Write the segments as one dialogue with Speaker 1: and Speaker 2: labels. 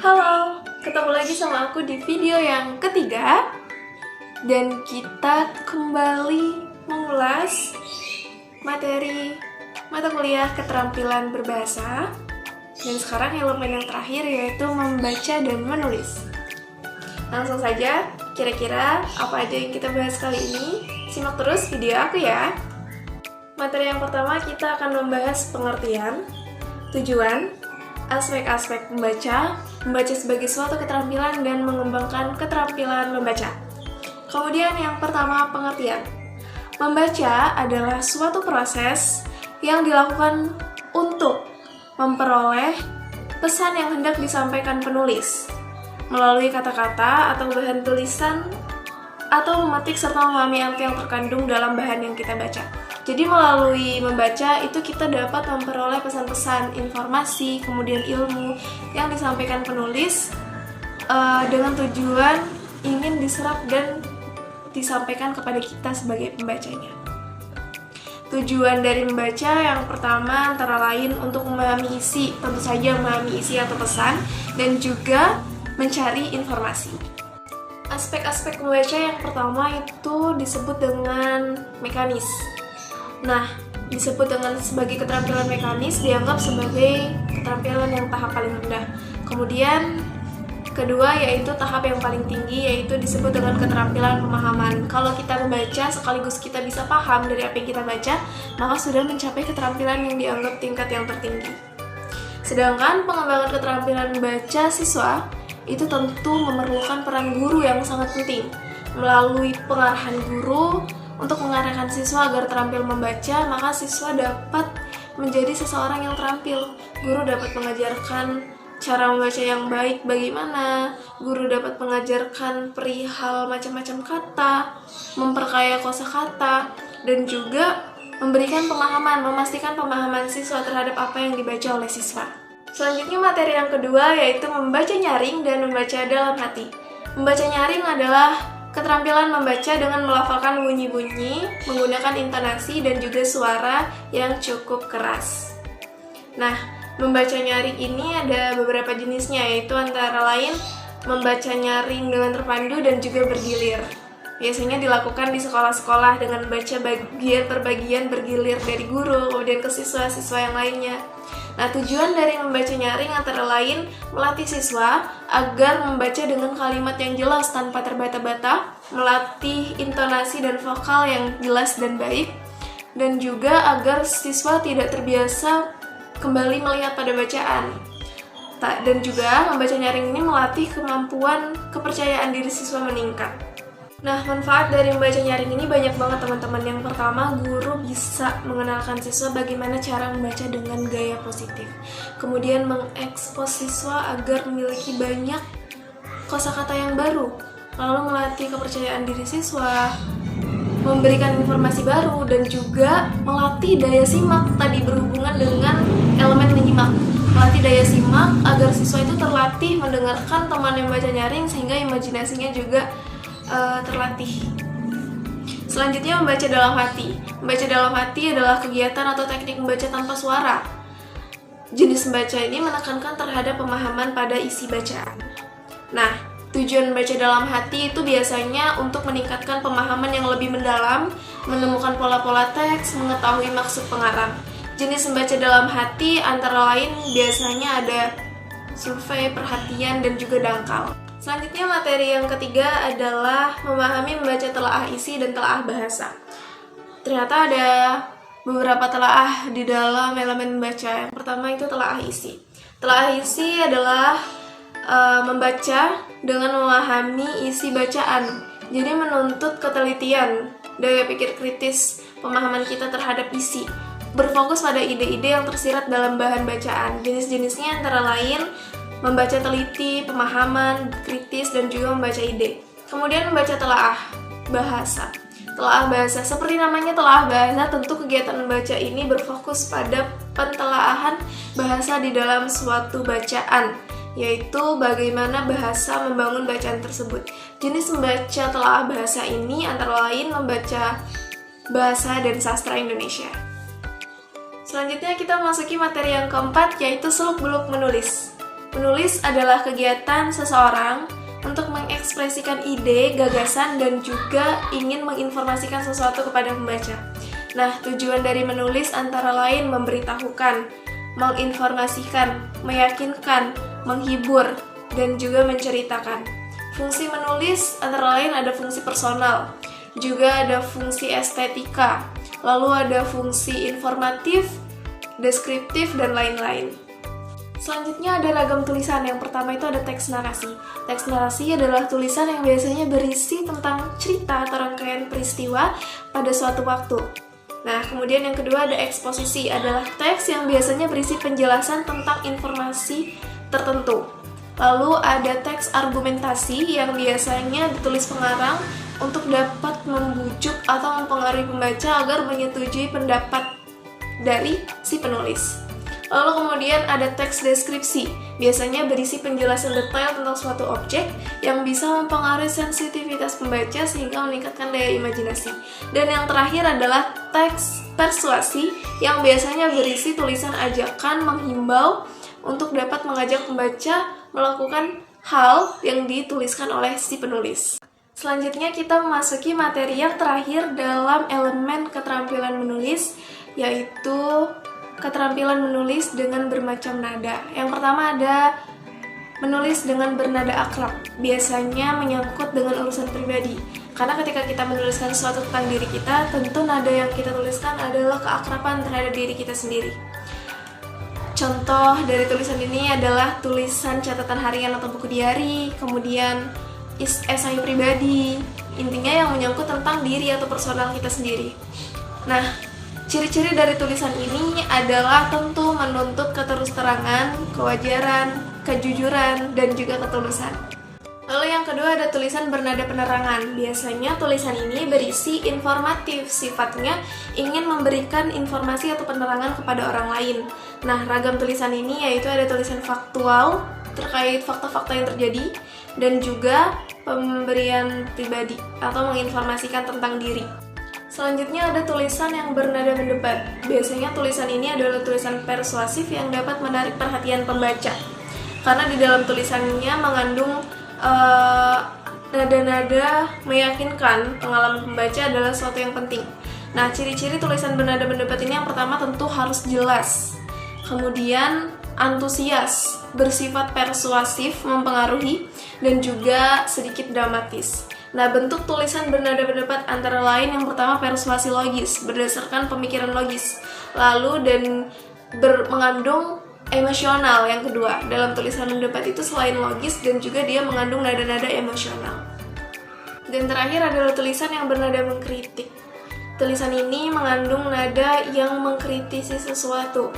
Speaker 1: Halo, ketemu lagi sama aku di video yang ketiga. Dan kita kembali mengulas materi mata kuliah keterampilan berbahasa. Dan sekarang elemen yang terakhir yaitu membaca dan menulis. Langsung saja, kira-kira apa aja yang kita bahas kali ini? Simak terus video aku ya. Materi yang pertama kita akan membahas pengertian, tujuan, aspek-aspek membaca sebagai suatu keterampilan dan mengembangkan keterampilan membaca. Kemudian yang pertama, pengertian. Membaca adalah suatu proses yang dilakukan untuk memperoleh pesan yang hendak disampaikan penulis melalui kata-kata atau bahan tulisan atau memetik serta memahami arti yang terkandung dalam bahan yang kita baca. Jadi melalui membaca itu kita dapat memperoleh pesan-pesan, informasi, kemudian ilmu yang disampaikan penulis dengan tujuan ingin diserap dan disampaikan kepada kita sebagai pembacanya. Tujuan dari membaca yang pertama antara lain untuk memahami isi, tentu saja memahami isi atau pesan, dan juga mencari informasi. Aspek-aspek membaca yang pertama itu disebut dengan mekanis. Nah, disebut dengan sebagai keterampilan mekanis dianggap sebagai keterampilan yang tahap paling rendah. Kemudian kedua yaitu tahap yang paling tinggi, yaitu disebut dengan keterampilan pemahaman. Kalau kita membaca sekaligus kita bisa paham dari apa yang kita baca, maka sudah mencapai keterampilan yang dianggap tingkat yang tertinggi. Sedangkan pengembangan keterampilan membaca siswa itu tentu memerlukan peran guru yang sangat penting. Melalui pengarahan guru untuk mengarahkan siswa agar terampil membaca, maka siswa dapat menjadi seseorang yang terampil. Guru dapat mengajarkan cara membaca yang baik bagaimana, guru dapat mengajarkan perihal macam-macam kata, memperkaya kosakata, dan juga memberikan pemahaman, memastikan pemahaman siswa terhadap apa yang dibaca oleh siswa. Selanjutnya materi yang kedua yaitu membaca nyaring dan membaca dalam hati. Membaca nyaring adalah keterampilan membaca dengan melafalkan bunyi-bunyi, menggunakan intonasi dan juga suara yang cukup keras. Nah, membaca nyaring ini ada beberapa jenisnya, yaitu antara lain membaca nyaring dengan terpandu dan juga bergilir. Biasanya dilakukan di sekolah-sekolah dengan membaca bagian per bagian bergilir dari guru, kemudian ke siswa-siswa yang lainnya. Nah, tujuan dari membaca nyaring antara lain melatih siswa agar membaca dengan kalimat yang jelas tanpa terbata-bata, melatih intonasi dan vokal yang jelas dan baik, dan juga agar siswa tidak terbiasa kembali melihat pada bacaan. Dan juga membaca nyaring ini melatih kemampuan kepercayaan diri siswa meningkat. Nah, manfaat dari membaca nyaring ini banyak banget teman-teman. Yang pertama, guru bisa mengenalkan siswa bagaimana cara membaca dengan gaya positif. Kemudian mengekspos siswa agar memiliki banyak kosakata yang baru. Lalu melatih kepercayaan diri siswa, memberikan informasi baru, dan juga melatih daya simak tadi berhubungan dengan elemen menyimak. Melatih daya simak agar siswa itu terlatih mendengarkan teman yang baca nyaring sehingga imajinasinya juga terlatih. Selanjutnya membaca dalam hati. Membaca dalam hati adalah kegiatan atau teknik membaca tanpa suara. Jenis membaca ini menekankan terhadap pemahaman pada isi bacaan. Nah, tujuan membaca dalam hati itu biasanya untuk meningkatkan pemahaman yang lebih mendalam, menemukan pola-pola teks, mengetahui maksud pengarang. Jenis membaca dalam hati antara lain biasanya ada survei, perhatian, dan juga dangkal. Selanjutnya materi yang ketiga adalah memahami membaca telaah isi dan telaah bahasa. Ternyata ada beberapa telaah di dalam elemen membaca. Yang pertama itu telaah isi. Telaah isi adalah membaca dengan memahami isi bacaan. Jadi menuntut ketelitian, daya pikir kritis, pemahaman kita terhadap isi. Berfokus pada ide-ide yang tersirat dalam bahan bacaan. Jenis-jenisnya antara lain membaca teliti, pemahaman, kritis, dan juga membaca ide. Kemudian membaca telaah bahasa. Telaah bahasa, seperti namanya telaah bahasa, tentu kegiatan membaca ini berfokus pada pentelaahan bahasa di dalam suatu bacaan, yaitu bagaimana bahasa membangun bacaan tersebut. Jenis membaca telaah bahasa ini antara lain membaca bahasa dan sastra Indonesia. Selanjutnya kita memasuki materi yang keempat, yaitu seluk-beluk menulis. Menulis adalah kegiatan seseorang untuk mengekspresikan ide, gagasan, dan juga ingin menginformasikan sesuatu kepada pembaca. Nah, tujuan dari menulis antara lain memberitahukan, menginformasikan, meyakinkan, menghibur, dan juga menceritakan. Fungsi menulis antara lain ada fungsi personal, juga ada fungsi estetika, lalu ada fungsi informatif, deskriptif, dan lain-lain. Selanjutnya ada ragam tulisan. Yang pertama itu ada teks narasi. Teks narasi adalah tulisan yang biasanya berisi tentang cerita atau rangkaian peristiwa pada suatu waktu. Nah, kemudian yang kedua ada eksposisi, adalah teks yang biasanya berisi penjelasan tentang informasi tertentu. Lalu ada teks argumentasi yang biasanya ditulis pengarang untuk dapat membujuk atau mempengaruhi pembaca agar menyetujui pendapat dari si penulis. Lalu kemudian ada teks deskripsi, biasanya berisi penjelasan detail tentang suatu objek yang bisa mempengaruhi sensitivitas pembaca sehingga meningkatkan daya imajinasi. Dan yang terakhir adalah teks persuasi yang biasanya berisi tulisan ajakan menghimbau untuk dapat mengajak pembaca melakukan hal yang dituliskan oleh si penulis. Selanjutnya kita memasuki materi yang terakhir dalam elemen keterampilan menulis, yaitu keterampilan menulis dengan bermacam nada. Yang pertama ada menulis dengan bernada akrab, biasanya menyangkut dengan urusan pribadi. Karena ketika kita menuliskan sesuatu tentang diri kita, tentu nada yang kita tuliskan adalah keakraban terhadap diri kita sendiri. Contoh dari tulisan ini adalah tulisan catatan harian atau buku diari, kemudian esai pribadi, intinya yang menyangkut tentang diri atau personal kita sendiri. Nah, ciri-ciri dari tulisan ini adalah tentu menuntut keterus-terangan, kewajaran, kejujuran, dan juga ketulusan. Lalu yang kedua ada tulisan bernada penerangan. Biasanya tulisan ini berisi informatif, sifatnya ingin memberikan informasi atau penerangan kepada orang lain. Nah, ragam tulisan ini yaitu ada tulisan faktual terkait fakta-fakta yang terjadi, dan juga pemberian pribadi atau menginformasikan tentang diri. Selanjutnya ada tulisan yang bernada mendebat. Biasanya tulisan ini adalah tulisan persuasif yang dapat menarik perhatian pembaca. Karena di dalam tulisannya mengandung nada-nada meyakinkan, pengalaman pembaca adalah sesuatu yang penting. Nah, ciri-ciri tulisan bernada mendebat ini yang pertama tentu harus jelas. Kemudian antusias, bersifat persuasif, mempengaruhi, dan juga sedikit dramatis. Nah, bentuk tulisan bernada pendapat antara lain yang pertama persuasi logis, berdasarkan pemikiran logis. Lalu dan mengandung emosional yang kedua. Dalam tulisan pendapat itu selain logis dan juga dia mengandung nada-nada emosional. Dan terakhir adalah tulisan yang bernada mengkritik. Tulisan ini mengandung nada yang mengkritisi sesuatu.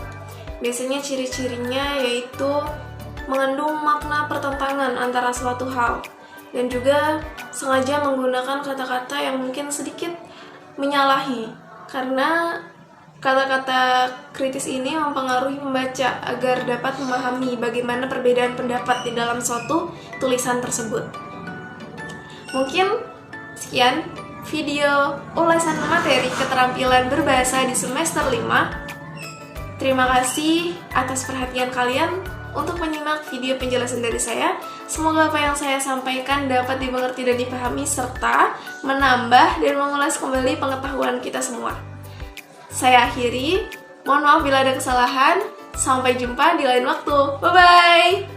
Speaker 1: Biasanya ciri-cirinya yaitu mengandung makna pertentangan antara suatu hal, dan juga sengaja menggunakan kata-kata yang mungkin sedikit menyalahi, karena kata-kata kritis ini mempengaruhi pembaca agar dapat memahami bagaimana perbedaan pendapat di dalam suatu tulisan tersebut. Mungkin sekian video ulasan materi keterampilan berbahasa di semester 5. Terima kasih atas perhatian kalian untuk menyimak video penjelasan dari saya. Semoga apa yang saya sampaikan dapat dimengerti dan dipahami, serta menambah dan mengulas kembali pengetahuan kita semua. Saya akhiri, mohon maaf bila ada kesalahan. Sampai jumpa di lain waktu. Bye-bye!